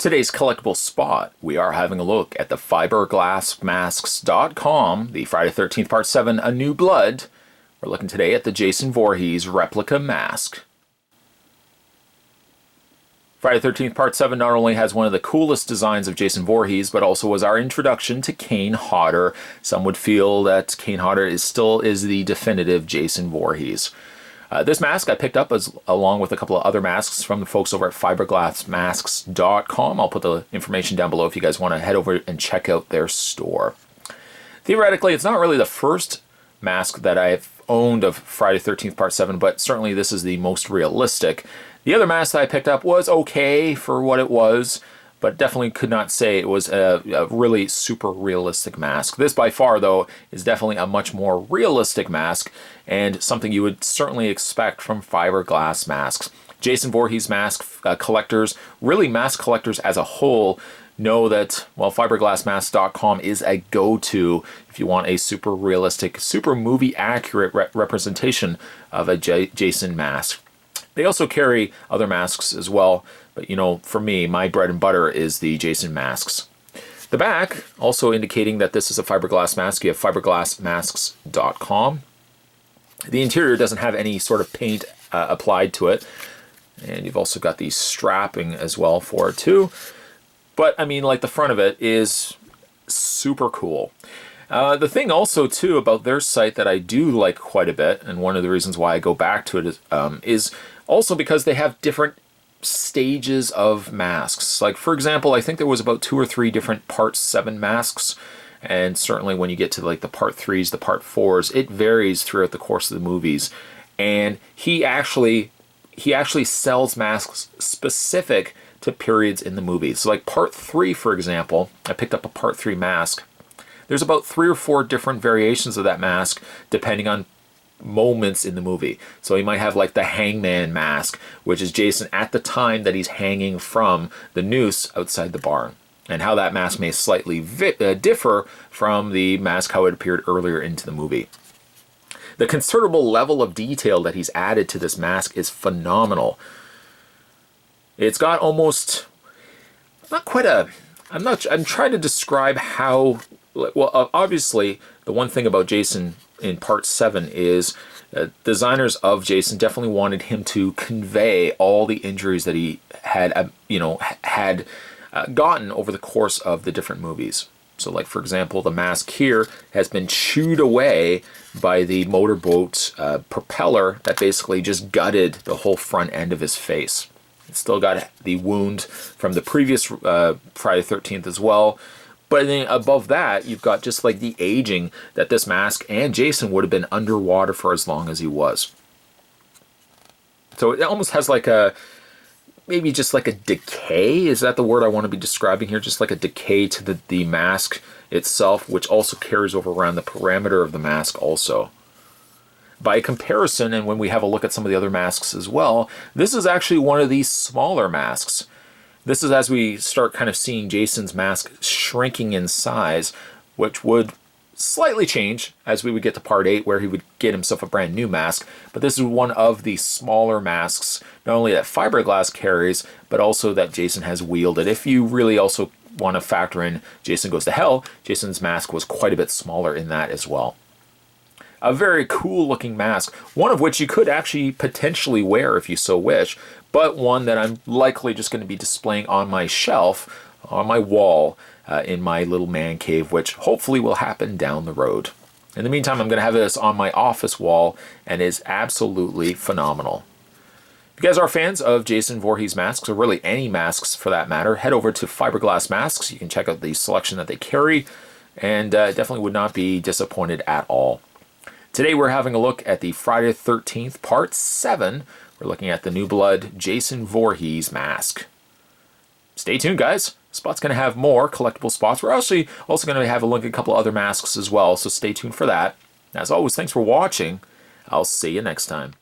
Today's collectible spot, we are having a look at the fiberglassmasks.com, the Friday 13th Part 7, A New Blood. We're looking today at the Jason Voorhees Replica Mask. Friday 13th Part 7 not only has one of the coolest designs of Jason Voorhees, but also was our introduction to Kane Hodder. Some would feel that Kane Hodder still is the definitive Jason Voorhees. This mask I picked up along with a couple of other masks from the folks over at fiberglassmasks.com. I'll put the information down below if you guys want to head over and check out their store. Theoretically, it's not really the first mask that I've owned of Friday 13th Part 7, but certainly this is the most realistic. The other mask that I picked up was okay for what it was, but definitely could not say it was a really super realistic mask. This by far, though, is definitely a much more realistic mask and something you would certainly expect from fiberglass masks. Jason Voorhees mask collectors, really mask collectors as a whole, know that, well, fiberglassmasks.com is a go-to if you want a super realistic, super movie accurate representation of a Jason mask. They also carry other masks as well, but you know, for me, my bread and butter is the Jason masks. The back, also indicating that this is a fiberglass mask, you have fiberglassmasks.com. The interior doesn't have any sort of paint applied to it, and you've also got the strapping as well for it too. But I mean, like, the front of it is super cool. The thing also too about their site that I do like quite a bit, and one of the reasons why I go back to it is also because they have different stages of masks. Like, for example, I think there was about 2 or 3 different Part 7 masks, and certainly when you get to like the Part 3s, the Part 4s, it varies throughout the course of the movies. And he actually sells masks specific to periods in the movies. So like Part 3, for example, I picked up a Part 3 mask. There's about 3 or 4 different variations of that mask depending on moments in the movie. So he might have like the hangman mask, which is Jason at the time that he's hanging from the noose outside the barn, and how that mask may slightly differ from the mask how it appeared earlier into the movie. The considerable level of detail that he's added to this mask is phenomenal. It's got almost, I'm trying to describe how, well, obviously the one thing about Jason in Part 7 is designers of Jason definitely wanted him to convey all the injuries that he had, gotten over the course of the different movies. So like, for example, the mask here has been chewed away by the motorboat propeller that basically just gutted the whole front end of his face. It's still got the wound from the previous Friday 13th as well. But then above that, you've got just like the aging that this mask and Jason would have been underwater for as long as he was. So it almost has like maybe just like a decay. Is that the word I want to be describing here? Just like a decay to the mask itself, which also carries over around the perimeter of the mask also. By comparison, and when we have a look at some of the other masks as well, this is actually one of these smaller masks. This is as we start kind of seeing Jason's mask shrinking in size, which would slightly change as we would get to Part 8, where he would get himself a brand new mask. But this is one of the smaller masks, not only that fiberglass carries, but also that Jason has wielded. If you really also want to factor in Jason Goes to Hell, Jason's mask was quite a bit smaller in that as well. A very cool looking mask, one of which you could actually potentially wear if you so wish, but one that I'm likely just going to be displaying on my shelf, on my wall, in my little man cave, which hopefully will happen down the road. In the meantime, I'm going to have this on my office wall, and is absolutely phenomenal. If you guys are fans of Jason Voorhees masks, or really any masks for that matter, head over to Fiberglass Masks. You can check out the selection that they carry, and definitely would not be disappointed at all. Today we're having a look at the Friday 13th Part 7. We're looking at the New Blood Jason Voorhees mask. Stay tuned, guys. Spot's going to have more collectible spots. We're actually also going to have a look at a couple other masks as well, so stay tuned for that. As always, thanks for watching. I'll see you next time.